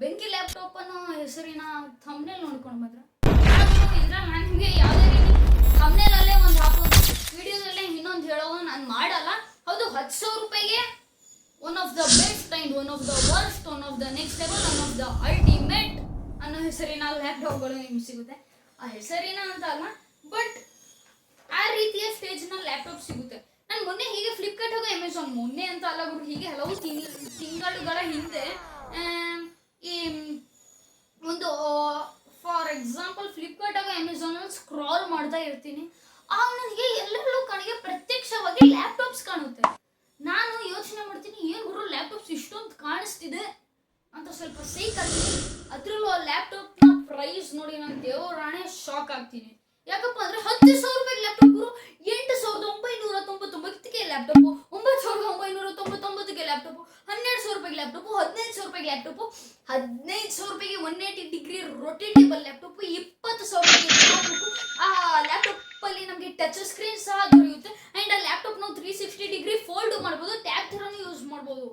ಬೆಂಕಿ ಲ್ಯಾಪ್ಟಾಪ್ ಅನ್ನೋ ಹೆಸರಿನ ಥಂಬ್ನೇಲ್ ನೋಡ್ಕೊಂಡು ಬಂದ್ರೆ ಇದ್ರಲ್ಲಿ ನಾನು ನಿಮಗೆ ಯಾವುದೇ ರೀತಿ ಥಂಬ್ನೇಲ್ ಅಲ್ಲೇ ಒಂದು ಹಾಕೋದು ವಿಡಿಯೋದಲ್ಲೇ ಇನ್ನೊಂದು ಹೇಳೋದು ನಾನು ಮಾಡಲ್ಲ. ಹೌದು, 10,000 ರೂಪಾಯಿಗೆ one of the best and one of the worst, one of the next level, one of the ultimate ಅನ್ನೋ ಹೆಸರಿನ ಲ್ಯಾಪ್ಟಾಪ್ಗಳು ನಿಮ್ಗೆ ಸಿಗುತ್ತೆ. ಆ ಹೆಸರಿನ ಅಂತ ಅಲ್ಲ, ಬಟ್ ಆ ರೀತಿಯ ಸ್ಟೇಜ್ನ ಲ್ಯಾಪ್ಟಾಪ್ ಸಿಗುತ್ತೆ. ನಾನು ಮೊನ್ನೆ ಹೀಗೆ ಫ್ಲಿಪ್ಕಾರ್ಟ್ ಹಾಗೂ ಅಮೆಝಾನ್, ಮೊನ್ನೆ ಅಂತ ಅಲ್ಲ ಗುರು, ಹೀಗೆ ಹಲವು ತಿಂಗಳುಗಳ ಹಿಂದೆ ಈ ಒಂದು ಫಾರ್ ಎಕ್ಸಾಂಪಲ್ ಫ್ಲಿಪ್ಕಾರ್ಟ್ ಹಾಗೂ ಅಮೆಝಾನ್ ಸ್ಕ್ರಾಲ್ ಮಾಡ್ತಾ ಇರ್ತೀನಿ. ಆಗ ನನಗೆ ಎಲ್ಲೆಲ್ಲೂ ಕಣಿಗೆ ಪ್ರತ್ಯಕ್ಷವಾಗಿ ಲ್ಯಾಪ್ಟಾಪ್ಸ್ ಕಾಣುತ್ತೆ. ನಾನು ಯೋಚನೆ ಮಾಡ್ತೀನಿ, ಏನು ಗುರು ಲ್ಯಾಪ್ಟಾಪ್ಸ್ ಇಷ್ಟೊಂದು ಕಾಣಿಸ್ತಿದೆ ಅಂತ ಸ್ವಲ್ಪ ಸೈಕ್ ಆಗ್ತೀನಿ. ಅದರಲ್ಲೂ ಆ ಲ್ಯಾಪ್ಟಾಪ್ನ ಪ್ರೈಸ್ ನೋಡಿ ನಾನು ದೇವರಾಣೆ ಶಾಕ್ ಆಗ್ತೀನಿ. ಯಾಕಪ್ಪ ಅಂದರೆ 10,000 ರೂಪಾಯಿಗೆ ಲ್ಯಾಪ್ಟಾಪ್ ಗುರು, 8,999ಗೆ ಲ್ಯಾಪ್ಟಾಪು, 9,999ಗೆ ಲ್ಯಾಪ್ಟಾಪು, 12,000 ರೂಪಾಯಿಗೆ ಲ್ಯಾಪ್ಟಾಪು, 15,000 ರೂಪಾಯಿಗೆ ಲ್ಯಾಪ್ಟಾಪು, 15,000 ರೂಪಾಯಿಗೆ 180 ಡಿಗ್ರಿ ರೊಟೇಟೇಬಲ್ ಲ್ಯಾಪ್ಟಾಪು, 20,000 ರೂಪಾಯಿಗೆ ಲ್ಯಾಪ್ಟಾಪು. ಆ ಲ್ಯಾಪ್ಟಾಪಲ್ಲಿ ನಮಗೆ ಟಚ್ ಸ್ಕ್ರೀನ್ ಸಹ ದೊರೆಯುತ್ತೆ. ಆ್ಯಂಡ್ ಆ ಲ್ಯಾಪ್ಟಾಪ್ ನಾವು 360 ಡಿಗ್ರಿ ಫೋಲ್ಡ್ ಮಾಡ್ಬೋದು, ಟ್ಯಾಬ್ ಥರನೂ ಯೂಸ್ ಮಾಡ್ಬೋದು.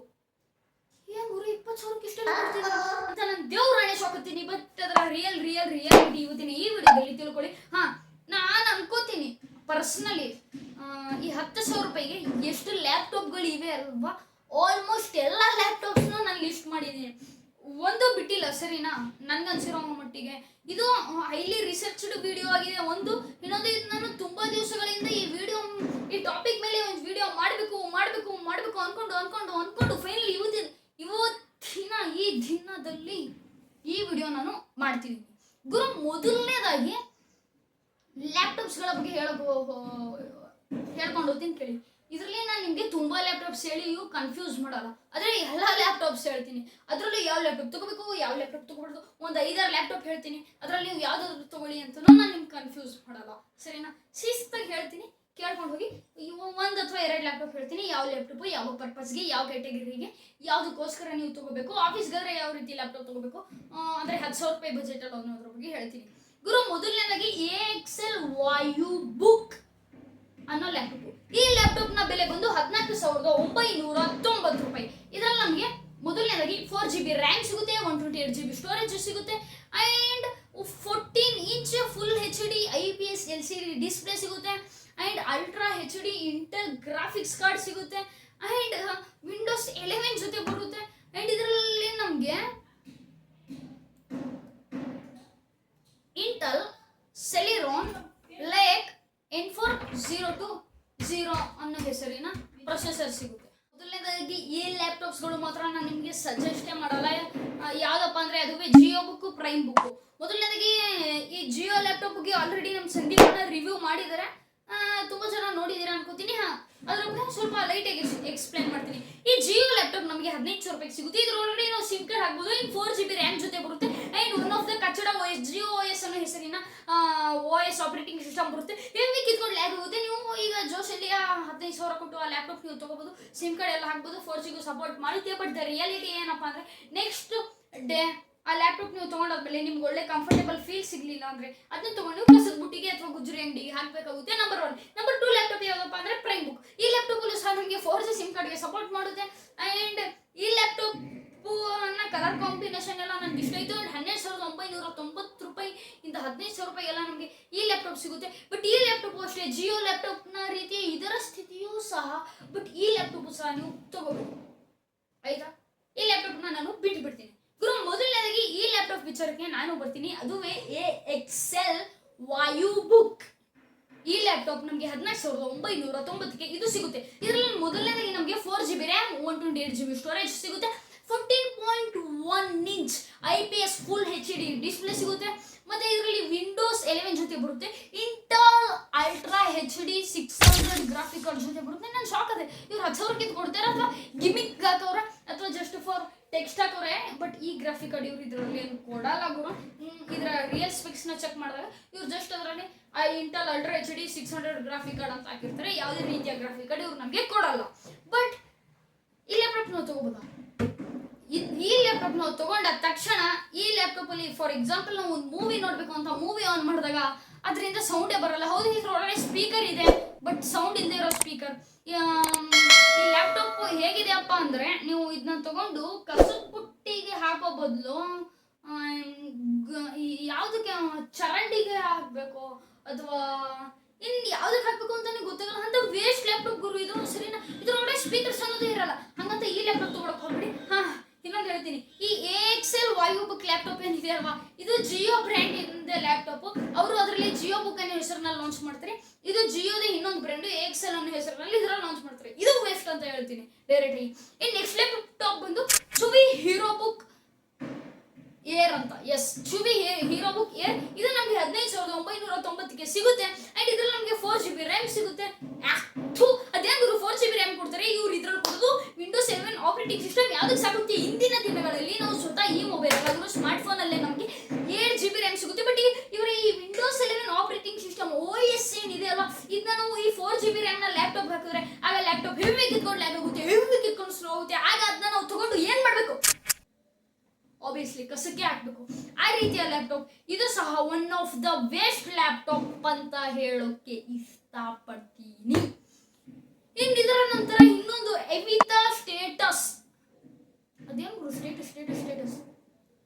ಏನು ಗುರು 20,000ಕ್ಕೆ ಇಷ್ಟೆಲ್ಲ ಕೊಡ್ತಿದ್ದಾರೆ ಅಂತ ನಾನು ದೇವ್ರಾಣೆ ಶಾಕತ್ತೀನಿ. ಬಟ್ ಅದರ ರಿಯಾಲಿಟಿ ಇವತ್ತಿನ ಈ ವಿಡಿಯೋದಲ್ಲಿ ತಿಳ್ಕೊಳ್ಳಿ. ನಾನು ಅನ್ಕೋತೀನಿ ಪರ್ಸ್ನಲಿ ಈ 10,000 ರೂಪಾಯಿಗೆ ಎಷ್ಟು ಲ್ಯಾಪ್ಟಾಪ್ಗಳು ಇವೆ ಅಲ್ವಾ, ಆಲ್ಮೋಸ್ಟ್ ಎಲ್ಲ ಲ್ಯಾಪ್ಟಾಪ್ಸ್ನ ನಾನು ಲಿಸ್ಟ್ ಮಾಡಿದ್ದೀನಿ. ಒಂದು ಬಿಟ್ಟಿಲ್ಲ ಸರಿನಾ, ನನ್ಗನ್ಸಿರೋ ಮಟ್ಟಿಗೆ ಇದು ಹೈಲಿ ರಿಸರ್ಚ್ಡ್ ವಿಡಿಯೋ ಆಗಿದೆ. ಇನ್ನೊಂದು ಇದು ನಾನು ತುಂಬಾ ದಿವಸಗಳಿಂದ ಈ ಟಾಪಿಕ್ ಮೇಲೆ ಒಂದು ವಿಡಿಯೋ ಮಾಡಬೇಕು ಅನ್ಕೊಂಡು ಫೈನಲಿ ಇವತ್ತಿನ ಈ ದಿನದಲ್ಲಿ ಈ ವಿಡಿಯೋ ನಾನು ಮಾಡ್ತೀನಿ ಗುರು. ಮೊದಲನೇದಾಗಿ ಲ್ಯಾಪ್ಟಾಪ್ಸ್ಗಳ ಬಗ್ಗೆ ಹೇಳ್ಕೊಂಡು ಹೋಗ್ತೀನಿ ಕೇಳಿ. ಇದರಲ್ಲಿ ನಾನು ನಿಮಗೆ ತುಂಬ ಲ್ಯಾಪ್ಟಾಪ್ಸ್ ಹೇಳಿ ಇವು ಕನ್ಫ್ಯೂಸ್ ಮಾಡಲ್ಲ, ಆದರೆ ಎಲ್ಲ ಲ್ಯಾಪ್ಟಾಪ್ಸ್ ಹೇಳ್ತೀನಿ. ಅದರಲ್ಲಿ ಯಾವ ಲ್ಯಾಪ್ಟಾಪ್ ತೊಗೋಬೇಕು, ಯಾವ ಲ್ಯಾಪ್ಟಾಪ್ ತೊಗೊಬಾರ್ದು, ಒಂದು 5-6 ಲ್ಯಾಪ್ಟಾಪ್ ಹೇಳ್ತೀನಿ. ಅದರಲ್ಲಿ ನೀವು ಯಾವುದಾದ್ರು ತೊಗೊಳ್ಳಿ ಅಂತಲೂ ನಾನು ನಿಮ್ಗೆ ಕನ್ಫ್ಯೂಸ್ ಮಾಡಲ್ಲ ಸರಿನಾ. ಶಿಸ್ತಾಗಿ ಹೇಳ್ತೀನಿ, ಕೇಳ್ಕೊಂಡು ಹೋಗಿ. 1 ಅಥವಾ 2 ಲ್ಯಾಪ್ಟಾಪ್ ಹೇಳ್ತೀನಿ. ಯಾವ ಲ್ಯಾಪ್ಟಾಪು ಯಾವ ಪರ್ಪಸ್ಗೆ, ಯಾವ ಕ್ಯಾಟಗರಿಗೆ, ಯಾವುದಕ್ಕೋಸ್ಕರ ನೀವು ತೊಗೋಬೇಕು, ಆಫೀಸ್ಗಾದ್ರೆ ಯಾವ ರೀತಿ ಲ್ಯಾಪ್ಟಾಪ್ ತೊಗೋಬೇಕು, ಅಂದರೆ 10,000 ರೂಪಾಯಿ ಬಜೆಟಲ್ಲಿ ಅನ್ನೋದ್ರ ಬಗ್ಗೆ ಹೇಳ್ತೀನಿ ಗುರು. ಮೊದಲನೇದಾಗಿ AXL ValueBook ಅನ್ನೋ ಲ್ಯಾಪ್ಟಾಪ್. ಈ ಲ್ಯಾಪ್ಟಾಪ್ನ ಬೆಲೆ ಬಂದು 14,990 ರೂಪಾಯಿ. ಇದರಲ್ಲಿ ನಮಗೆ ಮೊದಲನೇದಾಗಿ 4GB ರ್ಯಾಮ್ ಸಿಗುತ್ತೆ, 128GB ಸ್ಟೋರೇಜ್ ಸಿಗುತ್ತೆ, and 14 inch full HD IPS LCD display ಸಿಗುತ್ತೆ, and ultra HD Intel graphics card ಸಿಗುತ್ತೆ, ಆ್ಯಂಡ್ ವಿಂಡೋಸ್ 11 ಜೊತೆ ಬರುತ್ತೆ. ಆ್ಯಂಡ್ ಇದರಲ್ಲಿ ನಮಗೆ ಇಂಟೆಲ್ ಸೆಲಿರಾನ್ ಲೇಕ್ N4020 ಅನ್ನೋ ಹೆಸರಿನ ಪ್ರೊಸೆಸರ್ ಸಿಗುತ್ತೆ. ಮೊದಲನೇದಾಗಿ ಈ ಲ್ಯಾಪ್ಟಾಪ್ಸ್ಗಳು ಮಾತ್ರ ನಾನು ನಿಮಗೆ ಸಜೆಸ್ಟೇ ಮಾಡಲ್ಲ. ಯಾವುದಪ್ಪ ಅಂದರೆ ಅದುವೇ ಜಿಯೋ ಬುಕ್ಕು, ಪ್ರೈಮ್ ಬುಕ್ಕು. ಮೊದಲನೇದಾಗಿ ಈ ಜಿಯೋ ಲ್ಯಾಪ್ಟಾಪ್ಗೆ ಆಲ್ರೆಡಿ ನಮ್ಮ ಸಂದೀಪನ ರಿವ್ಯೂ ಮಾಡಿದ್ದಾರೆ, ತುಂಬ ಜನ ನೋಡಿದ್ದೀರಾ ಅನ್ಕೋತೀನಿ. ಅದ್ರ ಬಗ್ಗೆ ಸ್ವಲ್ಪ ಲೈಟಾಗಿ ಎಕ್ಸ್ಪ್ಲೇನ್ ಮಾಡ್ತೀನಿ. ಈ ಜಿಯೋ ಲ್ಯಾಪ್ಟಾಪ್ ನಮಗೆ 15,000 ರೂಪಾಯಿಗೆ ಸಿಗುತ್ತೆ. ಇದರೊಳಗಡೆ ನಾವು ಸಿಮ್ ಕಾರ್ಡ್ ಹಾಕ್ಬೋದು, ಇನ್ನು 4GB ರ್ಯಾಮ್ ಜೊತೆ ಬರುತ್ತೆ, ಆ್ಯಂಡ್ ಒನ್ ಆಫ್ ದ ಕಚ್ಚಡ OS ಜಿಯೋ OS ಅನ್ನೋ ಹೆಸರಿನ OS ಆಪರೇಟಿಂಗ್ ಸಿಸ್ಟಮ್ ಬರುತ್ತೆ. ಹೆವಿ ಕಿತ್ಕೊಂಡು ಲ್ಯಾಗ್ ಆಗುತ್ತೆ. ನೀವು ಈಗ ಜೋಶಲ್ಲಿ 15,000 ಕೊಟ್ಟು ಆ ಲ್ಯಾಪ್ಟಾಪ್ ನೀವು ತೊಗೋಬೋದು, ಸಿಮ್ ಕಾರ್ಡ್ ಎಲ್ಲ ಹಾಕ್ಬೋದು, 4G ಸಪೋರ್ಟ್ ಮಾಡುತ್ತೆ. ಬಟ್ ದ ರಿಯಾಲಿಟಿ ಏನಪ್ಪ ಅಂದರೆ ನೆಕ್ಸ್ಟ್ ಡೇ ಆ ಲ್ಯಾಪ್ಟಾಪ್ ನೀವು ತೊಗೊಂಡಾದ್ಮೇಲೆ ನಿಮ್ಗೆ ಒಳ್ಳೆ ಕಂಫರ್ಟೇಬಲ್ ಫೀಲ್ ಸಿಗಲಿಲ್ಲ ಅಂದರೆ ಅದನ್ನ ತೊಗೊಂಡು ಕಸದ ಬುಟ್ಟಿಗೆ ಅಥವಾ ಗುಜರಿ ಅಂಗಡಿಗೆ ಹಾಕಬೇಕಾಗುತ್ತೆ. ನಂಬರ್ 1. ನಂಬರ್ 2 ಲ್ಯಾಪ್ಟಾಪ್ ಯಾವುದಪ್ಪ ಅಂದರೆ ಪ್ರೈಮ್ ಬುಕ್. ಈ ಲ್ಯಾಪ್ಟಾಪಲ್ಲೂ ಸಹ ನಮಗೆ 4G ಸಿಮ್ ಕಾರ್ಡ್ಗೆ ಸಪೋರ್ಟ್ ಮಾಡುತ್ತೆ, ಆ್ಯಂಡ್ ಈ ಲ್ಯಾಪ್ಟಾಪ್ ಕಲರ್ ಕಾಂಬಿನೇಷನ್ ಎಲ್ಲ ನನಗೆ ಇಷ್ಟ ಆಯಿತು. 12,990 ರೂಪಾಯಿ ಇಂದ 15,000 ರೂಪಾಯಿ ಎಲ್ಲ ನಮಗೆ ಈ ಲ್ಯಾಪ್ಟಾಪ್ ಸಿಗುತ್ತೆ. ಬಟ್ ಈ ಲ್ಯಾಪ್ಟಾಪ್ ಅಷ್ಟೇ ಜಿಯೋ ಲ್ಯಾಪ್ಟಾಪ್ನ ರೀತಿಯ ಇದರ ಸ್ಥಿತಿಯೂ ಸಹ, ಬಟ್ ಈ ಲ್ಯಾಪ್ಟಾಪು ಸಹ ನೀವು ತಗೋಬೇಕು ಆಯ್ತಾ. ಈ ಲ್ಯಾಪ್ಟಾಪ್ನ ನಾನು ಬಿಟ್ಬಿಡ್ತೀನಿ ಗುರು. ಮೊದಲನೇದಾಗಿ ಈ ಲ್ಯಾಪ್ಟಾಪ್ ವಿಚಾರಕ್ಕೆ ನಾನು ಬರ್ತೀನಿ, ಅದುವೇ AXL ValueBook. ಈ ಲ್ಯಾಪ್ಟಾಪ್ ನಮಗೆ 14,990ಕ್ಕೆ ಇದು ಸಿಗುತ್ತೆ. ಇದರಲ್ಲಿ ಮೊದಲನೇದಾಗಿ ನಮಗೆ 4GB ರ್ಯಾಮ್, 128GB ಸ್ಟೋರೇಜ್ ಸಿಗುತ್ತೆ, 14.1 inch IPS full HD display ಸಿಗುತ್ತೆ, ಮತ್ತು ಇದರಲ್ಲಿ ವಿಂಡೋಸ್ 11 ಜೊತೆ ಬರುತ್ತೆ, Intel ultra HD 600 graphic card ಜೊತೆ ಬರುತ್ತೆ. ನಾನು ಶಾಕ್ ಅದೇ, ಇವ್ರು 10,000ಕ್ಕೆ ಕೊಡ್ತಾರೆ ಅಥವಾ ಗಿಮಿಕ್ ಹಾಕವ್ರೆ ಅಥವಾ ಜಸ್ಟ್ ಫಾರ್ ಟೆಕ್ಸ್ಟ್ ಹಾಕೋರೆ. ಬಟ್ ಈ ಗ್ರಾಫಿಕ್ ಕಾರ್ಡ್ ಇವ್ರು ಇದರಲ್ಲಿ ಏನು ಕೊಡಲ್ಲ ಗುರು. ಇದರ ರಿಯಲ್ ಸ್ಪೆಕ್ಸ್ನ ಚೆಕ್ ಮಾಡಿದಾಗ ಇವ್ರು ಜಸ್ಟ್ ಅದರಲ್ಲಿ Intel ultra HD 600 graphic card ಅಂತ ಹಾಕಿರ್ತಾರೆ. ಯಾವುದೇ ರೀತಿಯ ಗ್ರಾಫಿಕ್ ಕಾರ್ಡ್ ಇವ್ರು ನಮಗೆ ಕೊಡಲ್ಲ. ಬಟ್ ಈ ಲ್ಯಾಪ್ಟಾಪ್ ನಾವು ತೊಗೋಬೋದಾ? ಈ ಲ್ಯಾಪ್ಟಾಪ್ ನಾವು ತೊಗೊಂಡ ತಕ್ಷಣ ಈ ಲ್ಯಾಪ್ಟಾಪಲ್ಲಿ ಫಾರ್ ಎಕ್ಸಾಂಪಲ್ ನಾವು ಒಂದು ಮೂವಿ ನೋಡಬೇಕು ಅಂತ ಮೂವಿ ಆನ್ ಮಾಡಿದಾಗ ಅದರಿಂದ ಸೌಂಡೇ ಬರಲ್ಲ. ಹೌದು, ಇದರೊಳಗಡೆ ಸ್ಪೀಕರ್ ಇದೆ, ಬಟ್ ಸೌಂಡ್ ಇಲ್ಲದೆ ಇರೋ ಸ್ಪೀಕರ್. ಈ ಲ್ಯಾಪ್ಟಾಪ್ ಹೇಗಿದೆಯಪ್ಪ ಅಂದರೆ ನೀವು ಇದನ್ನ ತಗೊಂಡು ಕಸದ ಬುಟ್ಟಿಗೆ ಹಾಕೋ ಬದಲು ಯಾವುದಕ್ಕೆ ಚರಂಡಿಗೆ ಹಾಕಬೇಕು ಅಥವಾ ಇನ್ನು ಯಾವ್ದಕ್ಕೆ ಹಾಕ್ಬೇಕು ಅಂತಾನೆ ಗೊತ್ತಾಗಲ್ಲ ಅಂತ ವೇಸ್ಟ್ ಲ್ಯಾಪ್ಟಾಪ್ ಗುರು ಇದು. ಸರಿನಾ? ಇದ್ರೊಳಗಡೆ ಸ್ಪೀಕರ್ಸ್ ಅನ್ನೋದೇ ಇರಲ್ಲ. ಹಂಗಂತ ಈ ಲ್ಯಾಪ್ಟಾಪ್ ತಗೊಳಕ್ ಹೋಗ್ಬಿಡಿ. ಇನ್ನೊಂದು ಹೇಳ್ತೀನಿ, ಈ ಎಕ್ಸೆಲ್ ವಾಯು ಬುಕ್ ಲ್ಯಾಪ್ಟಾಪ್ ಏನಿದೆ ಅಲ್ವಾ, ಇದು ಜಿಯೋ ಬ್ರ್ಯಾಂಡ್ ಇಂದ ಲ್ಯಾಪ್ಟಾಪ್. ಅವರು ಅದರಲ್ಲಿ ಜಿಯೋ ಬುಕ್ ಅನ್ನೋ ಹೆಸರಿನಲ್ಲಿ ಲಾಂಚ್ ಮಾಡ್ತಾರೆ. ಇದು ಜಿಯೋದ ಇನ್ನೊಂದು ಬ್ರ್ಯಾಂಡ್ ಎಕ್ಸೆಲ್ ಅನ್ನೋ ಹೆಸರಿನಲ್ಲಿ ಇದರಲ್ಲಿ ಲಾಂಚ್ ಮಾಡ್ತಾರೆ. ಇದು ವೇಸ್ಟ್ ಅಂತ ಹೇಳ್ತೀನಿ ಡೈರೆಕ್ಟ್ಲಿ. ಇನ್ ನೆಕ್ಸ್ಟ್ ಲ್ಯಾಪ್ಟಾಪ್ ಬಂದು ಚುವಿ ಹೀರೋ ಬುಕ್ ಏರ್ ಅಂತ. Yes, Chuwi hero book air. ಇದು ನಮಗೆ 15,990ಕ್ಕೆ ಸಿಗುತ್ತೆ. ಅಂಡ್ ಇದ್ರಲ್ಲಿ ನಮಗೆ 4GB ರ್ಯಾಮ್ ಸಿಗುತ್ತೆ. ಅದೇನು 4GB ರ್ಯಾಮ್ ಕೊಡ್ತಾರೆ ಇವ್ರು. ಇದ್ರಲ್ಲಿ ಕೊಡೋದು ವಿಂಡೋಸ್ 7 ಆಪರೇಟಿಂಗ್ ಸಿಸ್ಟಮ್. ಯಾವ್ದಕ್ಕೆ ಸಾಕುತ್ತೆ? ಇಂದಿನ ದಿನಗಳಲ್ಲಿ ನಾವು ಸ್ವತಃ ಈ ಮೊಬೈಲ್ ಅಲ್ಲಾದ್ರೂ ಸ್ಮಾರ್ಟ್ ಫೋನ್ ಅಲ್ಲೇ ನಮಗೆ 8GB ರ್ಯಾಮ್ ಸಿಗುತ್ತೆ. ಬಟ್ ಇವರ ಈ ವಿಂಡೋಸ್ 11 ಆಪರೇಟಿಂಗ್ ಸಿಸ್ಟಮ್ OS ಏನಿದೆ ಅಲ್ವಾ, ಇದನ್ನ ನಾವು ಈ 4GB ರ್ಯಾಮ್ ನ ಲ್ಯಾಪ್ಟಾಪ್ ಹಾಕಿದ್ರೆ ಆಗ ಲ್ಯಾಪ್ಟಾಪ್ ಹೆವಿ ಕಿತ್ಕೊಂಡು ಲ್ಯಾಗ್ ಆಗುತ್ತೆ, ಹೆವಿ ಕಿತ್ಕೊಂಡು ಸ್ಲೋ ಆಗುತ್ತೆ. ಆಗ ಅದನ್ನ ನಾವು ತಗೊಂಡು ಏನ್ ಮಾಡ್ಬೇಕು? ಆಬ್ವಿಯಸ್ಲಿ ಕಸಕ್ಕೆ ಹಾಕ್ಬೇಕು. ಆ ರೀತಿಯ ಲ್ಯಾಪ್ಟಾಪ್ ಇದು ಸಹ one of the waste laptop ಅಂತ ಹೇಳೋಕೆ ಇಷ್ಟಪಡ್ತೀನಿ. ಇನ್ನು ಇದರ ನಂತರ ಇನ್ನೊಂದು ಎವಿತಾ ಸ್ಟೇಟಸ್. ಅದೇನು ಸ್ಟೇಟಸ್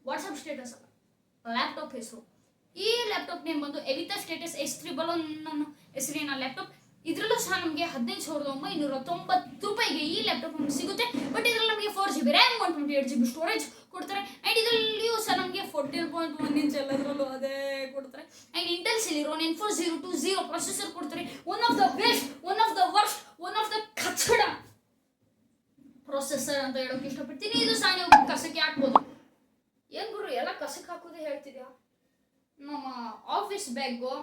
ವಾಟ್ಸಪ್ ಸ್ಟೇಟಸ್ ಅಲ್ಲ, ಲ್ಯಾಪ್ಟಾಪ್ ಹೆಸರು. ಈ ಲ್ಯಾಪ್ಟಾಪ್ ನೇಮ್ ಬಂದು ಎವಿತಾ ಸ್ಟೇಟಸ್ S3 ಹೆಸರಿನ ಲ್ಯಾಪ್ಟಾಪ್. ಇದರಲ್ಲೂ ಸಹ ನಮಗೆ 15,990 ಈ ಲ್ಯಾಪ್ಟಾಪ್ ನಮಗೆ ಸಿಗುತ್ತೆ. ಬಟ್ ಇದರಲ್ಲಿ ನಮಗೆ 4GB ರ್ಯಾಮ್ 128GB ಸ್ಟೋರೇಜ್ ಕೊಡ್ತಾರೆ. ಅಂಡ್ ಇದರಲ್ಲಿಯೂ ಸಹ ನಮಗೆ 14.1 ಇಂಚ್ ಎಲ್ಲದರಲ್ಲೂ ಅದೇ ಕೊಡ್ತಾರೆ. And Intel Celeron N4020 processor ಕೊಡ್ತಾರೆ. One of the best, one of the worst, one of the ಕಚ್ಚಡ ಪ್ರೊಸೆಸರ್ ಅಂತ ಹೇಳೋಕೆ ಇಷ್ಟಪಡ್ತೀನಿ. ಇದು ಸಹ ನೀವು ಕಸಕ್ಕೆ ಹಾಕ್ಬೋದು. ಏನ್ ಗುರು ಎಲ್ಲ ಕಸಕ್ಕೆ ಹಾಕೋದೇ ಹೇಳ್ತಿದ್ಯಾ? ನಮ್ಮ ಆಫೀಸ್ ಬ್ಯಾಗು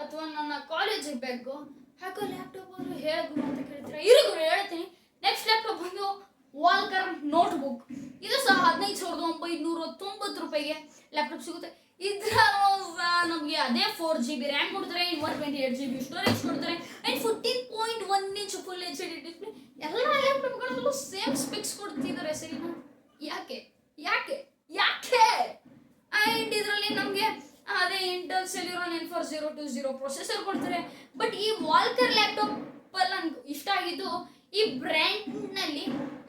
ಅಥವಾ ನನ್ನ ಕಾಲೇಜ್ ಬ್ಯಾಗು ಹಾಕೋ ಲ್ಯಾಪ್ಟಾಪ್ ಆದ್ರೂ ಹೇಳಗುರು ಅಂತ ಕೇಳ್ತೀರಾ? ಇರು ಗುರು ಹೇಳ್ತೀನಿ. ನೆಕ್ಸ್ಟ್ ಲ್ಯಾಪ್ಟಾಪ್ ಬಂದು ವಾಲ್ಕರ್ ನೋಟ್ಬುಕ್. ಇದು ಸಹ 15,990 ಲ್ಯಾಪ್ಟಾಪ್ ಸಿಗುತ್ತೆ. ಇದ್ರ ನಮಗೆ ಅದೇ 4GB ರ್ಯಾಮ್ ಕೊಡ್ತಾರೆ, 128GB ಸ್ಟೋರೇಜ್ ಕೊಡ್ತಾರೆ, and 14.1 inch full HD display. ಎಲ್ಲ ಲ್ಯಾಪ್ಟಾಪ್ಗಳಲ್ಲೂ ಸೇಮ್ ಸ್ಪೆಕ್ಸ್ ಕೊಡ್ತಿದ್ದಾರೆ. ಸರಿನಾ? ಯಾಕೆ ಅಂಡ್ ಇದರಲ್ಲಿ ನಮಗೆ ಅದೇ ಇಂಟೆಲ್ Celeron N4020 ಪ್ರೊಸೆಸರ್ ಕೊಡ್ತಾರೆ. ಬಟ್ ಈ ವಾಲ್ಕರ್ ಲ್ಯಾಪ್ಟಾಪ್ ಅಲ್ಲಿ ನನ್ಗೆ ಇಷ್ಟ ಆಗಿದ್ದು ಈ ಬ್ರ್ಯಾಂಡ್ ನಲ್ಲಿ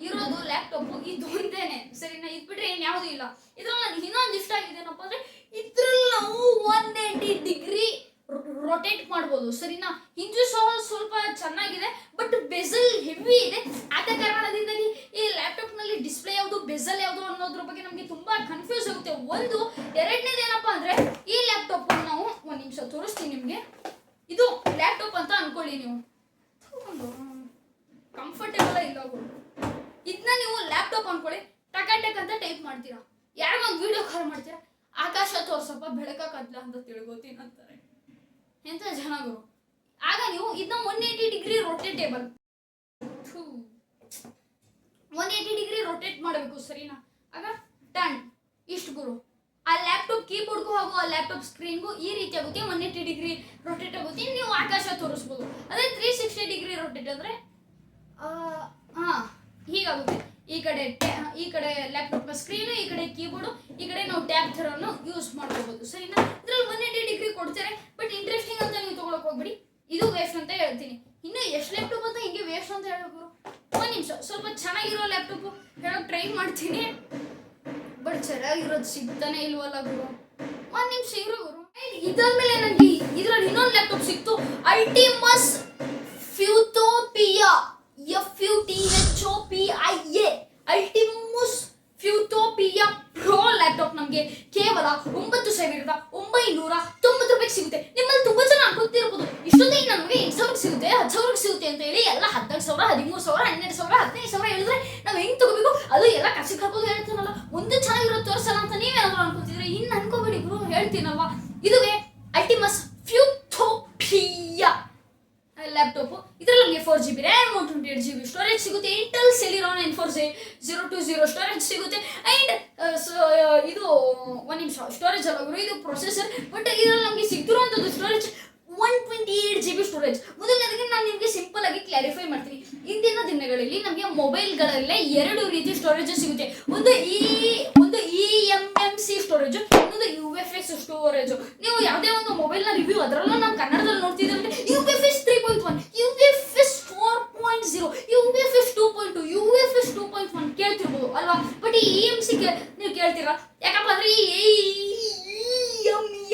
ಇರೋದು ಲ್ಯಾಪ್ಟಾಪ್ ಇದು ಒಂದೇನೆ. ಸರಿನಾ? ಇದು ಬಿಟ್ರೆ ಏನ್ ಯಾವುದು ಇಲ್ಲ. ಇದ್ರಲ್ಲಿ ನನಗೆ ಇನ್ನೊಂದು ಇಷ್ಟ ಆಗಿದೆ ಏನಪ್ಪ ಅಂದ್ರೆ, ಇದ್ರಲ್ಲಿ ನಾವು 180 ಡಿಗ್ರಿ ರೊಟೇಟ್ ಮಾಡ್ಬೋದು. ಸರಿನಾ? ಹಿಂಜು ಸಹ ಸ್ವಲ್ಪ ಚೆನ್ನಾಗಿದೆ, ಬಟ್ ಬೆಸಲ್ ಹೆವಿ ಇದೆ. ಆದ ಕಾರಣದಿಂದಾಗಿ ಈ ಲ್ಯಾಪ್ಟಾಪ್ ನಲ್ಲಿ ಡಿಸ್ಪ್ಲೇ ಯಾವುದು, ಬೆಸಲ್ ಯಾವುದು ಅನ್ನೋದ್ರ ಬಗ್ಗೆ ನಮಗೆ ತುಂಬಾ ಕನ್ಫ್ಯೂಸ್ ಆಗುತ್ತೆ. ಒಂದು ಎರಡನೇದು ಏನಪ್ಪಾ ಅಂದ್ರೆ, ಈ ಲ್ಯಾಪ್ಟಾಪ್ ನಾವು ಒಂದ್ ನಿಮಿಷ ತೋರಿಸ್ತೀನಿ ನಿಮ್ಗೆ. ಇದು ಲ್ಯಾಪ್ಟಾಪ್ ಅಂತ ಅನ್ಕೊಳ್ಳಿ ನೀವು. ಕಂಫರ್ಟೇಬಲ್ ಇಲ್ಲ ಗುರು. ಇದನ್ನ ನೀವು ಲ್ಯಾಪ್ಟಾಪ್ ಅನ್ಕೊಳ್ಳಿ, ಟಕ್ ಅಂತ ಟೈಪ್ ಮಾಡ್ತೀರಾ, ಯಾರಿಗೊಂದು ವಿಡಿಯೋ ಕಾಲ್ ಮಾಡ್ತೀರಾ, ಆಕಾಶ ತೋರ್ಸಪ್ಪ ಬೆಳಕಾಗಲ್ಲ ಅಂತ ತಿಳ್ಕೊತೀನಿ ಅಂತಾರೆ. ಎಂತ ಜನ ಗುರು. ಆಗ ನೀವು ಇದನ್ನ 180 ಡಿಗ್ರಿ ರೊಟೇಟೇಬಲ್ 180 ಡಿಗ್ರಿ ರೊಟೇಟ್ ಮಾಡಬೇಕು. ಸರಿನಾ? ಆಗ ಟನ್ ಇಷ್ಟು ಗುರು. ಆ ಲ್ಯಾಪ್ಟಾಪ್ ಕೀಬೋರ್ಡ್ಗೂ ಹಾಗೂ ಆ ಲ್ಯಾಪ್ಟಾಪ್ ಸ್ಕ್ರೀನ್ಗೂ ಈ ರೀತಿ ಆಗುತ್ತೆ. 180 ಡಿಗ್ರಿ ರೊಟೇಟ್ ಆಗುತ್ತೆ. ನೀವು ಆಕಾಶ ತೋರಿಸ್ಬೋದು. ಅದೇ 360 ಡಿಗ್ರಿ ರೊಟೇಟ್ ಅಂದ್ರೆ ಹೀಗಾಗುತ್ತೆ. ಈ ಕಡೆ ಲ್ಯಾಪ್ಟಾಪ್ ಸ್ಕ್ರೀನು, ಈ ಕಡೆ ಕೀಬೋರ್ಡು, ಈ ಕಡೆ ನಾವು ಟ್ಯಾಬ್ ಥರನು ಯೂಸ್ ಮಾಡ್ಕೋಬಹುದು. ಸರಿನಾ? ಇದ್ರಲ್ಲಿ 180 ಡಿಗ್ರಿ ಕೊಡ್ತಾರೆ. ಬಟ್ ಇಂಟ್ರೆಸ್ಟಿಂಗ್ ಅಂತ ನೀವು ತಗೊಳಕ್ ಹೋಗ್ಬಿಡಿ. ಇದು ವೇಸ್ಟ್ ಅಂತ ಹೇಳ್ತೀನಿ. ಇನ್ನು ಎಷ್ಟು ಲ್ಯಾಪ್ಟಾಪ್ ಅಂತ ಹಿಂಗೆ ವೇಸ್ಟ್ ಅಂತ ಹೇಳೋರು? ಒಂದ್ ನಿಮಿಷ, ಸ್ವಲ್ಪ ಚೆನ್ನಾಗಿರೋ ಲ್ಯಾಪ್ಟಾಪ್ ಹೇಳೋಕೆ ಟ್ರೈ ಮಾಡ್ತೀನಿ. ಬಟ್ ಚೆನ್ನಾಗಿರೋದು ಸಿಗ್ತಾನೆ ಇಲ್ವಲ್ಲ ಗುರು. ಒಂದ್ ನಿಮಿಷ ಇರೋ ಗುರು. ಇದಾದ್ಮೇಲೆ ನನಗೆ ಇದ್ರಲ್ಲಿ ಇನ್ನೊಂದು ಲ್ಯಾಪ್ಟಾಪ್ ಸಿಕ್ತು. ಅಲ್ಟಿಮಸ್ ಫ್ಯೂಟೋಪಿಯಾ FUTHOPIA ಅಲ್ಟಿಮಸ್ ಫ್ಯೂಟೋಪಿಯಾ ಪ್ರೋ ಲ್ಯಾಪ್ಟಾಪ್ ನಮಗೆ ಕೇವಲ 9,990 ರೂಪಾಯಿಗೆ ಸಿಗುತ್ತೆ. ನಿಮ್ಮಲ್ಲಿ ತುಂಬಾ ಜನ ಅನ್ಕೊತಿರ್ಬೋದು, ಇಷ್ಟೊತ್ತಿಗೆ ನಮಗೆ 8,000 ಸಿಗುತ್ತೆ, 10,000 ಸಿಗುತ್ತೆ ಅಂತ ಹೇಳಿ ಎಲ್ಲ 14,000, 13,000, 12,000, 15,000 ಹೇಳಿದ್ರೆ ನಾವು ಹೆಂಗ್ ತಗೋಬೇಕು? ಅದು ಎಲ್ಲ ಕಸಿಗೆ ಹಾಕೋದು ಹೇಳ್ತೀನಲ್ಲ, ಒಂದು ಚೆನ್ನಾಗಿರೋದು ತೋರಿಸಲ್ಲ ಅಂತ ನೀವೇನಾದ್ರು ಅನ್ಕೋತಿದ್ರೆ ಇನ್ನು ಅನ್ಕೋಬೇಡಿ ಗುರು, ಹೇಳ್ತೀನಲ್ವಾ. ಇದುವೇ ಅಲ್ಟಿಮಸ್ ಫ್ಯೂಟೋಪಿಯಾ ಲ್ಯಾಪ್ಟಾಪ್. ಇದರಲ್ಲಿ ನಮಗೆ 4GB ರ್ಯಾಮ್ 128GB ಸ್ಟೋರೇಜ್ ಸಿಗುತ್ತೆ. ಇಂಟೆಲ್ Celeron N4020 ಸ್ಟೋರೇಜ್ ಸಿಗುತ್ತೆ. ಅಂಡ್ ಇದು ಒಂದ್ ನಿಮಿಷ, ಸ್ಟೋರೇಜ್ ಅಲ್ಲ ಗುರು, ಇದು ಪ್ರೊಸೆಸರ್. ಬಟ್ ಇದರಲ್ಲಿ ನಮಗೆ ಸಿಗ್ತಿರುವಂತದ್ದು ಸ್ಟೋರೇಜ್ 128GB ಸ್ಟೋರೇಜ್. ಮೊದಲನೇದಾಗಿ ನಾನು ನಿಮಗೆ ಸಿಂಪಲ್ ಆಗಿ ಕ್ಲಾರಿಫೈ ಮಾಡ್ತೀನಿ. ಇಂದಿನ ದಿನಗಳಲ್ಲಿ ನಮಗೆ ಮೊಬೈಲ್ಗಳಲ್ಲೇ 2 ರೀತಿ ಸ್ಟೋರೇಜ್ ಸಿಗುತ್ತೆ. ಒಂದು eMMC ಸ್ಟೋರೇಜ್, ಇನ್ನೊಂದು UFS ಸ್ಟೋರೇಜ್. ನೀವು ಯಾವುದೇ ಒಂದು ಮೊಬೈಲ್ ನ ರಿವ್ಯೂ ಅದರಲ್ಲೂ ನಾವು ಕನ್ನಡದಲ್ಲಿ ನೋಡ್ತಿದ್ರೆ UFS 3.1, UFS 4.0, UFS 2.2, UFS 2.1 ಕೇಳ್ತಿರ್ಬೋದು ಅಲ್ವಾ. ಬಟ್ ಈ ಸಿ ನೀವು ಕೇಳ್ತೀರಾ, ಯಾಕಪ್ಪ ಅಂದ್ರೆ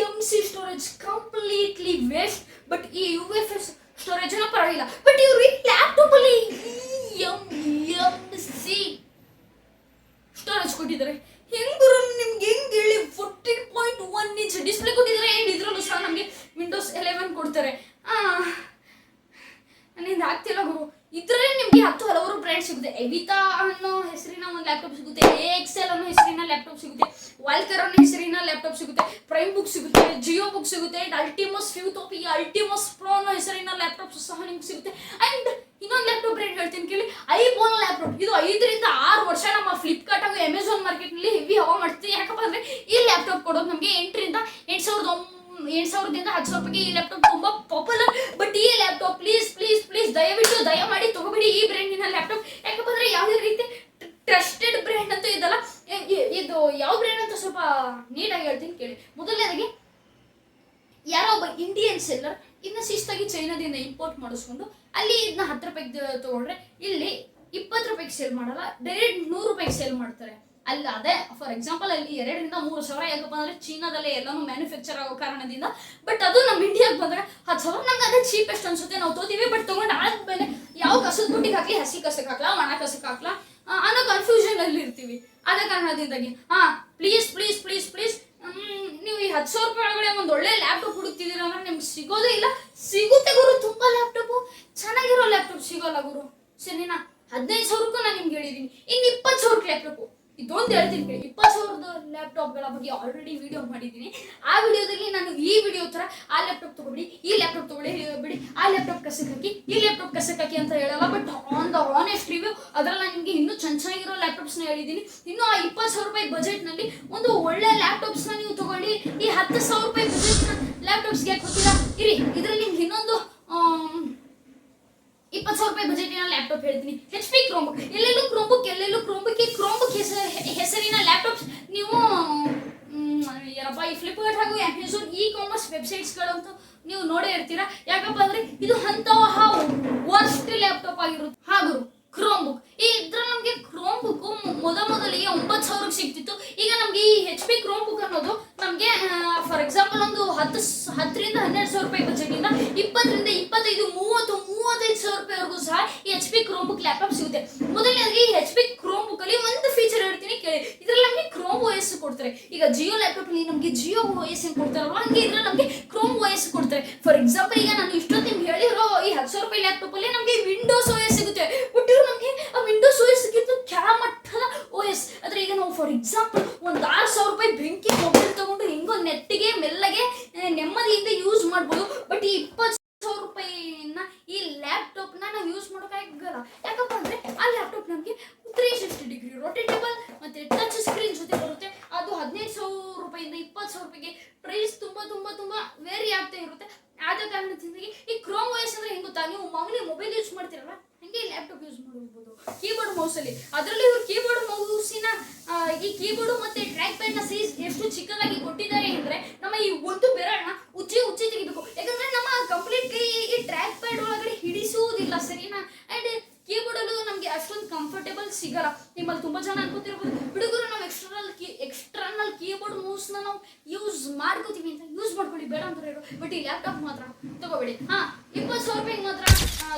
M C storage completely waste. But ಈ UFS ಸ್ಟೋರೇಜ್ ಪರವಾಗಿಲ್ಲ. ಬಟ್ ಇವರು ಈ ಲ್ಯಾಪ್ಟಾಪ್ ಅಲ್ಲಿ ಎಂ.ಸಿ ಸ್ಟೋರೇಜ್ ಕೊಟ್ಟಿದ್ದಾರೆ. ಹೆಂಗುರು ನಿಮ್ಗೆ ಹೆಂಗ್ ಹೇಳಿ 14.1 ಇಂಚ್ ಡಿಸ್ಪ್ಲೇ ಕೊಟ್ಟಿದ್ದಾರೆ. ಅಂಡ್ ಇದ್ರಲ್ಲೂ ಸಹ ನಮಗೆ Windows 11 ಕೊಡ್ತಾರೆ. ನನ್ನಿಂದ ಆಗ್ತಿಲ್ಲ ಗುರು. ಇದರಲ್ಲಿ ನಿಮಗೆ ಹಲವಾರು ಬ್ರ್ಯಾಂಡ್ ಸಿಗುತ್ತೆ. ಎವಿತಾ ಅನ್ನೋ ಹೆಸರಿನ ಒಂದು ಲ್ಯಾಪ್ಟಾಪ್ ಸಿಗುತ್ತೆ, AXL ಅನ್ನೋ ಹೆಸರಿನ ಲ್ಯಾಪ್ಟಾಪ್ ಸಿಗುತ್ತೆ, ವಾಲ್ಕರ್ ಅನ್ನೋ ಹೆಸರಿನ ಲ್ಯಾಪ್ಟಾಪ್ ಸಿಗುತ್ತೆ, ಪ್ರೈಮ್ ಬುಕ್ ಸಿಗುತ್ತೆ, ಜಿಯೋ ಬುಕ್ ಸಿಗುತ್ತೆ, ಅಂಡ್ ಅಲ್ಟಿಮಸ್ ಫ್ಯೂಟೋಪಿ ಅಲ್ಟಿಮಸ್ ಪ್ರೋ ಅನ್ನೋ ಹೆಸರಿನ ಲ್ಯಾಪ್ಟಾಪ್ ಸಹ ನಿಮ್ಗೆ ಸಿಗುತ್ತೆ. ಅಂಡ್ ಇನ್ನೊಂದು ಲ್ಯಾಪ್ಟಾಪ್ ಬ್ರ್ಯಾಂಡ್ ಹೇಳ್ತೀನಿ ಕೇಳಿ, ಐಬೋನ್ ಲ್ಯಾಪ್ಟಾಪ್. ಇದು 5 ರಿಂದ 6 ವರ್ಷ ನಮ್ಮ ಫ್ಲಿಪ್ಕಾರ್ಟ್ ಹಾಗೂ ಅಮೆಝಾನ್ ಮಾರ್ಕೆಟ್ ನಲ್ಲಿ ಹೆವಿ ಹವಾ ಮಾಡ್ತೀವಿ. ಯಾಕಪ್ಪ ಅಂದ್ರೆ ಈ ಲ್ಯಾಪ್ಟಾಪ್ ಕೊಡೋದು ನಮಗೆ 8 ರಿಂದ 8,000ದಿಂದ 10,000 ರೂಪಾಯಿಗೆ ಈ ಲ್ಯಾಪ್ಟಾಪ್ ತುಂಬಾ ಪಾಪ್ಯುಲರ್. ಬಟ್ ಈ ಲ್ಯಾಪ್ಟಾಪ್ ಪ್ಲೀಸ್ ದಯ ಮಾಡಿ ತಗೋಬೇಡಿ ಈ ಬ್ರ್ಯಾಂಡಿನ ಲ್ಯಾಪ್ಟಾಪ್. ಯಾಕಪ್ಪ ಅಂದ್ರೆ ಯಾವುದೇ ರೀತಿ ಟ್ರಸ್ಟೆಡ್ ಬ್ರ್ಯಾಂಡ್ ಅಂತೂ ಇದಲ್ಲ. ಇದು ಯಾವ ಬ್ರ್ಯಾಂಡ್ ಅಂತ ಸ್ವಲ್ಪ ನೀಟಾಗಿ ಹೇಳ್ತೀನಿ ಕೇಳಿ. ಮೊದಲನೇದಾಗಿ ಯಾರೋ ಒಬ್ಬ ಇಂಡಿಯನ್ ಸೆಲ್ಲರ್ ಇದನ್ನ ಶಿಸ್ತಾಗಿ ಚೈನಾದಿಂದ ಇಂಪೋರ್ಟ್ ಮಾಡಿಸ್ಕೊಂಡು ಅಲ್ಲಿ ಇದನ್ನ 10 ರೂಪಾಯಿಗೆ ತಗೊಂಡ್ರೆ ಇಲ್ಲಿ 20 ರೂಪಾಯಿಗೆ ಸೇಲ್ ಮಾಡಲ್ಲ, ಡೈರೆಕ್ಟ್ 100 ರೂಪಾಯಿಗೆ ಸೇಲ್ ಮಾಡ್ತಾರೆ. ಅಲ್ಲಿ ಅದೇ ಫಾರ್ ಎಕ್ಸಾಂಪಲ್ ಅಲ್ಲಿ 2 ರಿಂದ 3 ಸಾವಿರ. ಯಾಕಪ್ಪ ಅಂದ್ರೆ ಚೀನಾದಲ್ಲೇ ಎಲ್ಲಾನು ಮ್ಯಾನುಫ್ಯಾಕ್ಚರ್ ಆಗೋ ಕಾರಣದಿಂದ. ಬಟ್ ಅದು ನಮ್ಮ ಇಂಡಿಯಾಗೆ ಬಂದಾಗ 10,000 ನಮ್ಗೆ ಅದೇ ಚೀಪೆಸ್ಟ್ ಅನ್ಸುತ್ತೆ, ನಾವು ತೋತೀವಿ. ಬಟ್ ತಗೊಂಡು ಆದ್ಮೇಲೆ ಯಾವ ಕಸದ ಬುಟ್ಟಿಗೆ ಹಾಕ್ಲಿ, ಹಸಿ ಕಸಕ್ಕೆ ಹಾಕ್ಲಾ, ಒಣ ಕಸಕ್ಕೆ ಹಾಕ್ಲಾ ಅನ್ನೋ ಕನ್ಫ್ಯೂಷನ್ ಅಲ್ಲಿ ಇರ್ತೀವಿ. ಅದೇ ಕಾರಣದಿಂದಾಗಿ ಪ್ಲೀಸ್ ನೀವು ಈ 10,000 ರೂಪಾಯಿ ಒಳಗಡೆ ಒಂದು ಒಳ್ಳೆ ಲ್ಯಾಪ್ಟಾಪ್ ಹುಡುಕ್ತಿದ್ದೀರ ಅಂದ್ರೆ ನಿಮ್ಗೆ ಸಿಗೋದೇ ಇಲ್ಲ. ಸಿಗುತ್ತೆ ಗುರು, ತುಂಬಾ ಲ್ಯಾಪ್ಟಾಪ್ ಚೆನ್ನಾಗಿರೋ ಲ್ಯಾಪ್ಟಾಪ್ ಸಿಗೋಲ್ಲ ಗುರು, ಸರಿನಾ? 15,000ಕ್ಕೂ ನಾನು ನಿಮ್ಗೆ ಹೇಳಿದೀನಿ. ಇನ್ನು 20,000 ಲ್ಯಾಪ್ಟಾಪ್ ಇದೊಂದು ಹೇಳ್ತೀನಿ ಕೇಳಿ. 20,000ದ ಲ್ಯಾಪ್ಟಾಪ್ಗಳ ಬಗ್ಗೆ ಆಲ್ರೆಡಿ ವಿಡಿಯೋ ಮಾಡಿದ್ದೀನಿ. ಆ ವಿಡಿಯೋದಲ್ಲಿ ನಾನು ಈ ವಿಡಿಯೋ ತರ ಆ ಲ್ಯಾಪ್ಟಾಪ್ ತಗೊಬಿಡಿ, ಈ ಲ್ಯಾಪ್ಟಾಪ್ ತಗೊಳ್ಳಿ ಬಿಡಿ, ಆ ಲ್ಯಾಪ್ಟಾಪ್ ಕಸಕ್ಕೆ ಹಾಕಿ, ಈ ಲ್ಯಾಪ್ಟಾಪ್ ಕಸಕ್ಕೆ ಹಾಕಿ ಅಂತ ಹೇಳಲ್ಲ. But on the honest review ಅದ್ರಲ್ಲಿ ನಾನು ನಿಮಗೆ ಇನ್ನೂ ಚೆನ್ನಾಗಿರೋ ಲ್ಯಾಪ್ಟಾಪ್ಸ್ನ ಹೇಳಿದ್ದೀನಿ. ಇನ್ನು ಆ 20,000 ರೂಪಾಯಿ ಬಜೆಟ್ನಲ್ಲಿ ಒಂದು ಒಳ್ಳೆ ಲ್ಯಾಪ್ಟಾಪ್ಸ್ನ ನೀವು ತಗೊಳ್ಳಿ. ಈ 10,000 ರೂಪಾಯಿ ಬಜೆಟ್ನ ಲ್ಯಾಪ್ಟಾಪ್ಸ್ಗೆ ಯಾಕೆ ಗೊತ್ತಿಲ್ಲ ಇರಿ, ಇದರಲ್ಲಿ ನಿಮ್ಗೆ ಇನ್ನೊಂದು 20,000 ರೂಪಾಯಿ ಬಜೆಟಿನ ಲ್ಯಾಪ್ಟಾಪ್ ಹೇಳ್ತೀನಿ. HP ಕ್ರೋಮ್ಬುಕ್. ಎಲ್ಲೆಲ್ಲೂ ಕ್ರೋಮ್ಬುಕ್ ಹೆಸರಿನ ಲ್ಯಾಪ್ಟಾಪ್ಸ್ ನೀವು ಏನಪ್ಪ ಈ ಫ್ಲಿಪ್ಕಾರ್ಟ್ ಹಾಗೂ ಅಮೆಝಾನ್ ಕಾಮರ್ಸ್ ವೆಬ್ಸೈಟ್ಸ್ಗಳಂತೂ ನೀವು ನೋಡೇ ಇರ್ತೀರಾ. ಯಾಕಪ್ಪ ಅಂದ್ರೆ ಇದು ಅಂತಹ ವರ್ಸ್ಟ್ ಲ್ಯಾಪ್ಟಾಪ್ ಆಗಿರುತ್ತೆ. ಹಾಗೂ ಕ್ರೋಮ್ಬುಕ್ ಇದ್ರಲ್ಲಿ ನಮಗೆ ಕ್ರೋಮ್ಬುಕ್ ಮೊದಲಿಗೆ 9,000ಕ್ಕೆ ಸಿಗ್ತಿತ್ತು. ಈಗ ನಮ್ಗೆ ಈ HP ಕ್ರೋಮ್ಬುಕ್ ಅನ್ನೋದು ನಮಗೆ ಫಾರ್ ಎಕ್ಸಾಂಪಲ್ ಒಂದು 10 ರಿಂದ 12,000 ರೂಪಾಯಿ ಬಜೆಟ್ ಇಂದ 20 ರಿಂದ 25, 30, 35,000 ರೂಪಾಯಿವರೆಗೂ ಸಹ ಈ HP ಕ್ರೋಮ್ಬುಕ್ ಲ್ಯಾಪ್ಟಾಪ್ ಸಿಗುತ್ತೆ. ಮೊದಲನೇದಾಗಿ ಈ HP ಕ್ರೋಮ್ಬುಕ್ ಅಲ್ಲಿ ಒಂದು ಫೀಚರ್ ಹೇಳ್ತೀನಿ ಕೇಳಿ. ಇದ್ರಲ್ಲಿ ನಮಗೆ ಕ್ರೋಮ್ OS ಕೊಡ್ತಾರೆ. ಈಗ ಜಿಯೋ ಲ್ಯಾಪ್ಟಾಪ್ ಅಲ್ಲಿ ನಮಗೆ ಜಿಯೋ OS ಕೊಡ್ತಾರಲ್ವಾ, ಹಂಗೆ ಇದ್ರಲ್ಲಿ ನಮಗೆ ಕ್ರೋಮ್ OS ಕೊಡ್ತಾರೆ. ಫಾರ್ ಎಕ್ಸಾಂಪಲ್ ಈಗ ನಾನು ಇಷ್ಟೊತ್ತು ನಿಮ್ಗೆ ಹೇಳಿರೋ ಈ 10,000 ರೂಪಾಯಿ ಲ್ಯಾಪ್ಟಾಪ್ ಅಲ್ಲಿ ನಮಗೆ ವಿಂಡೋಸ್ OS ಸಿಗುತ್ತೆ. ಬಟ್ ಇವ್ರು ನಮಗೆ ಆ ವಿಂಡೋಸ್ OS ಗಿಂತ ಕೆಳಮಟ್ಟದ OS. ಆದ್ರೆ ಈಗ ನಾವು ಫಾರ್ ಎಕ್ಸಾಂಪಲ್ ಒಂದು 6,000 ರೂಪಾಯಿ ಬೆಂಕಿ ಮೊಬೈಲ್ ತಗೊಂಡು ಹೆಂಗೋ ನೆಟ್ಟಿಗೆ ಮೆಲ್ಲಗೆ ನೆಮ್ಮದಿಯಿಂದ ಯೂಸ್ ಮಾಡ್ಬೋದು. ಬಟ್ ಈ 20,000 ರೂಪಾಯಿನ ಈ ಲ್ಯಾಪ್ಟಾಪ್ನ ನಾವು ಯೂಸ್ ಮಾಡೋಕ್ಕಾಗಲ್ಲ. ಯಾಕಪ್ಪ ಅಂದ್ರೆ ಆ ಲ್ಯಾಪ್ಟಾಪ್ ನಮಗೆ 360 ಡಿಗ್ರಿ ರೊಟೇಟಬಲ್ ಮತ್ತೆ ಟಚ್ ಸ್ಕ್ರೀನ್ ಜೊತೆ ಬರುತ್ತೆ. ಅದು 15,000 ರೂಪಾಯಿಂದ 20,000 ರೂಪಾಯಿಗೆ ಪ್ರೈಸ್ ತುಂಬಾ ವೇರಿ ಆಗ್ತಾ ಇರುತ್ತೆ. ಆದ ಕಾರಣದಿಂದಾಗಿ ಈ ಕ್ರೋಮ್ OS ಅಂದ್ರೆ ಹೆಂಗ್ ಗೊತ್ತಾ, ನೀವು ಮಾಮೂಲಿ ಮೊಬೈಲ್ ಯೂಸ್ ಮಾಡ್ತೀರಲ್ಲ ಹಂಗೆ ಲ್ಯಾಪ್ಟಾಪ್ ಯೂಸ್ ಮಾಡಬಹುದು. ಕೀಬೋರ್ಡ್ ಮೌಸ್ ಅಲ್ಲಿ ಅದರಲ್ಲಿ ಇವರು ಕೀಬೋರ್ಡ್ ಮೌಸಿನ ಈ ಕೀಬೋರ್ಡ್ ಮತ್ತೆ ಟ್ರ್ಯಾಕ್ ಪ್ಯಾಡ್ ನ ಸೈಜ್ ಎಷ್ಟು ಚಿಕ್ಕದಾಗಿ ಕೊಟ್ಟಿದ್ದಾರೆ ಅಂದ್ರೆ ನಮ್ಮ ಈ ಒಂದು ಬೆರಳನ್ನ ಉಚ್ಚಿ ತೆಗಿಬೇಕು. ಯಾಕಂದ್ರೆ ನಮ್ಮ ಕಂಪ್ಲೀಟ್ ಕೈ ಈ ಟ್ರ್ಯಾಕ್ ಪ್ಯಾಡ್ ಒಳಗಡೆ ಹಿಡಿಸುವುದಿಲ್ಲ, ಸರಿನಾ? ಅಂಡ್ ಕೀಬೋರ್ಡ್ ಅಲ್ಲೂ ನಮ್ಗೆ ಅಷ್ಟೊಂದು ಕಂಫರ್ಟೇಬಲ್ ಸಿಗಲ್ಲ. ನಿಮ್ಮಲ್ಲಿ ತುಂಬಾ ಜನ ಅನ್ಕೋತಿರ್ಬೋದು ಹುಡುಗರು ನಾವು ಎಕ್ಸ್ಟರ್ನಲ್ ಕೀಬೋರ್ಡ್ ಮೌಸ್ ನ ನಾವು ಯೂಸ್ ಮಾಡ್ಕೋತೀವಿ ಅಂತ. ಯೂಸ್ ಮಾಡ್ಕೊಳ್ಳಿ, ಬೇಡ ಅಂತ ಹೇಳು. ಬಟ್ ಈ ಲ್ಯಾಪ್ಟಾಪ್ ಮಾತ್ರ ತಗೋಬೇಡಿ. 20,000 ರೂಪಾಯಿಗೆ ಮಾತ್ರ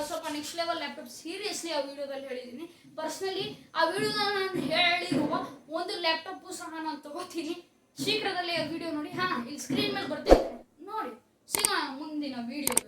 ಸ್ವಲ್ಪ ನೆಕ್ಸ್ಟ್ ಲೆವೆಲ್ ಲ್ಯಾಪ್ಟಾಪ್ ಸೀರಿಯಸ್ಲಿ ಆ ವಿಡಿಯೋದಲ್ಲಿ ಹೇಳಿದ್ದೀನಿ. ಪರ್ಸನಲಿ ಆ ವಿಡಿಯೋದಲ್ಲಿ ನಾನು ಹೇಳಿರುವ ಒಂದು ಲ್ಯಾಪ್ಟಾಪ್ ಸಹ ನಾನು ತಗೋತೀನಿ. ಶೀಘ್ರದಲ್ಲೇ ಆ ವಿಡಿಯೋ ನೋಡಿ. ಇಲ್ಲಿ ಸ್ಕ್ರೀನ್ ಮೇಲೆ ಬರ್ತೇನೆ ನೋಡಿ. ಸಿಗೋಣ ಮುಂದಿನ ವಿಡಿಯೋ.